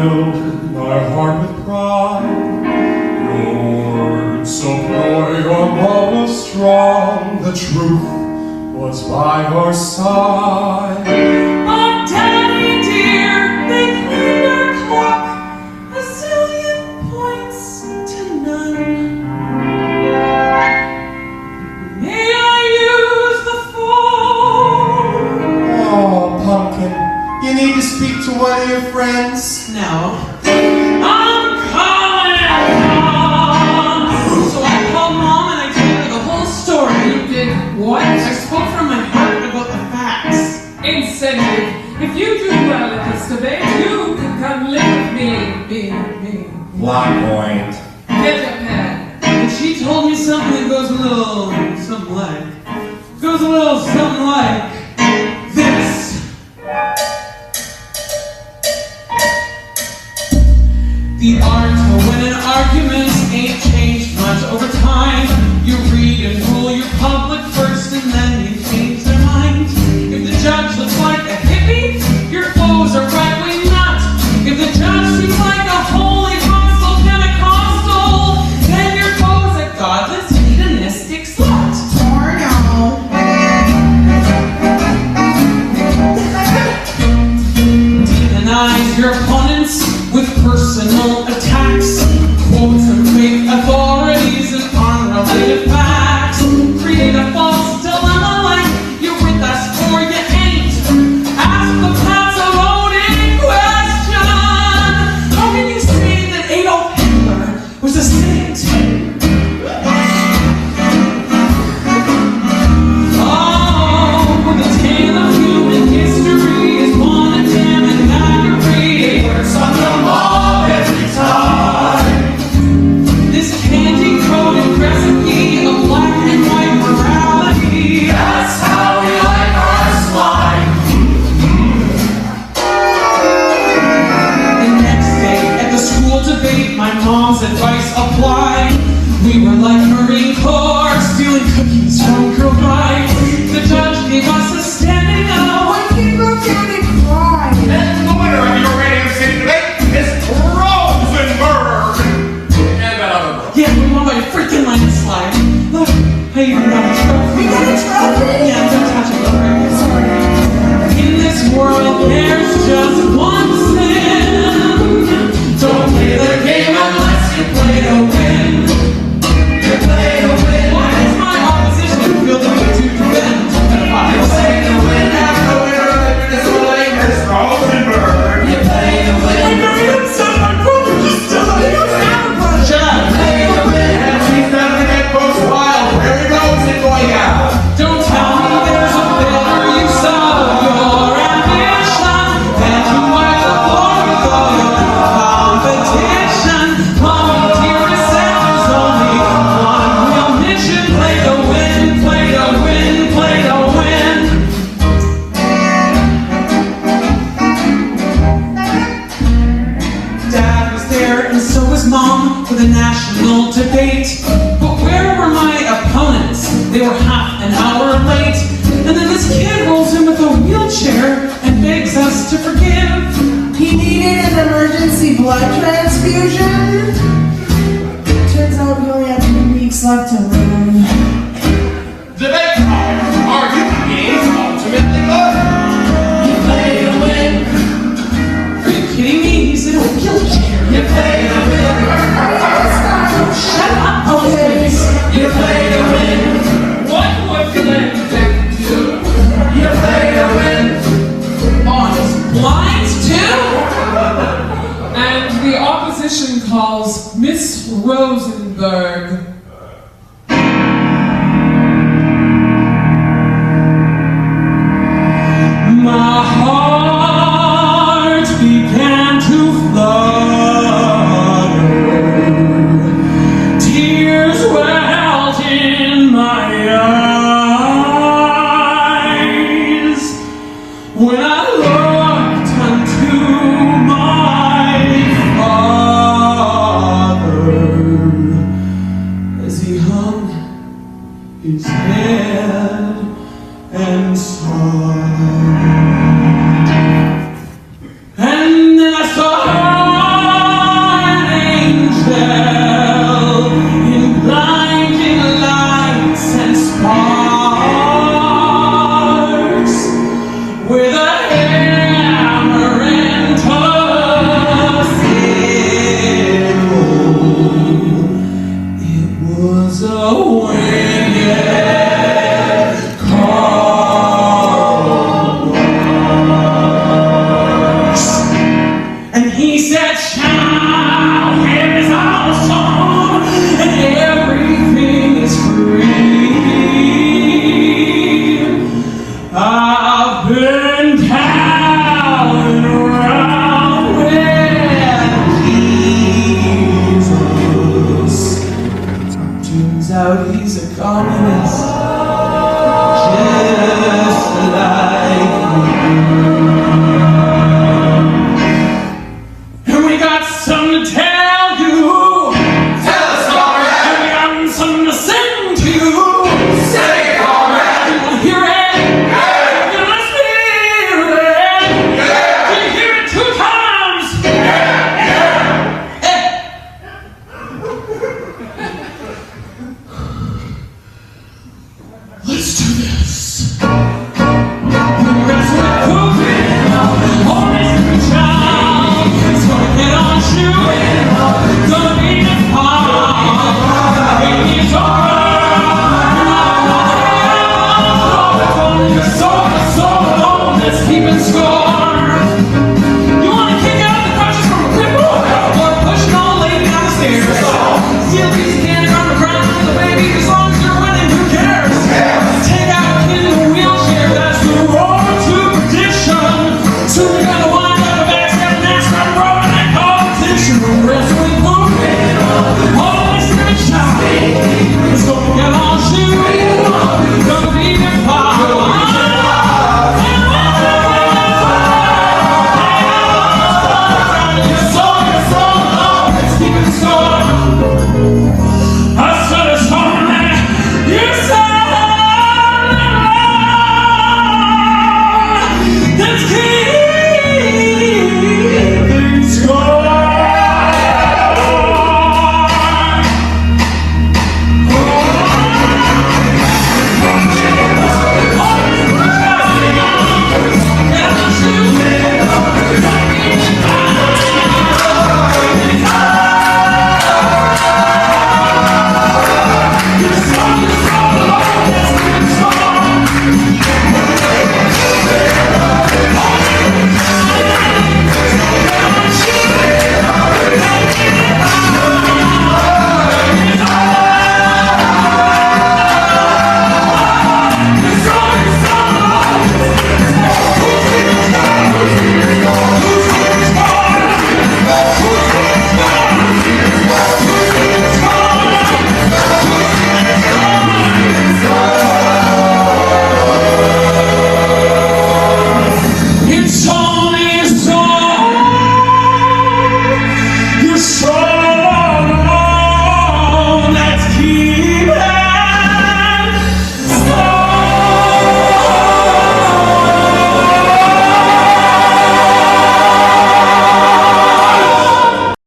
filled my heart with pride. Your words so pure, your love was strong, the truth was by our side. Oh, Daddy dear, they cleaned our clock, a zillion points to none. May I use the phone? Oh, Pumpkin, you need to speak to one of your friends. No. I'm calling Mom! So I called Mom and I told her the whole story. You did what? I spoke from my heart about the facts. Incentive. If you do well at this debate, you can come live with me. Me. Block point. Get a pen. And she told me something that goes a little something like this. The art of winning arguments ain't changed much over time. You read and rule your public first and then you change their mind. If the judge looks like a hippie, your foes are right-wing nuts. If the judge seems like a holy hostile Pentecostal, then your foe's a godless hedonistic slut. Or no. Demonize your opponents with personal attacks, quotes from fake authorities and unrelated facts. Create a false dilemma like you're with us or you ain't. Ask the Pasolini question. How can you say that Adolf Hitler was a saint? Oh, the tale of human history is one of damn and aggravating. Works on the mob every time. This candy-coated recipe of black and white morality. That's how we like our slime. The next day at the school debate, my mom's advice applied. We were like Marine Corps, stealing cookies from girl brides. The judge gave us a standing O. Why can't you go down and cry? And the winner of your radio city debate is Rosenberg. And that other girl. Yeah, we won by a freaking landslide. Look, I even got a trophy. You got a trophy? Yeah, don't touch it. Sorry. In this world, there's just one sin. Don't play the game unless you play to win. You play to win. Why does my opposition feel the need to defend? You play to win. And the winner of this debate is Rosenberg. You play to win. I am son, my brother just still I don't have a brother. Shut up. Play to win. And she's never gonna get close wild. Where he goes in Goya. Don't tell me there's a better use of your ambition than to wipe the floor with all your competition. Mama, dearest, there's only one real mission. Play to win, play to win, play to win. Dad was there and so was Mom for the national debate. But where were my opponents? They were half an hour late. And then this kid rolls in with a wheelchair and begs us to forgive. He needed an emergency blood transfusion. Turns out we only have 2 weeks left to live. Debate time. Are human beings ultimately good? You play to win. Are you kidding me? He's in a wheelchair. You play to win. Shut up, Okay. You play to win. What would you like to do? You play to win. On his blinds too? And the opposition calls Miss Rosenberg. My heart began to flutter. Tears welled in my eyes when I looked unto my father. a wicked Karl Marx. And he said, child, here is our song, and everything is free. I've been down and around with Jesus. Turns out he's a communist, just like me.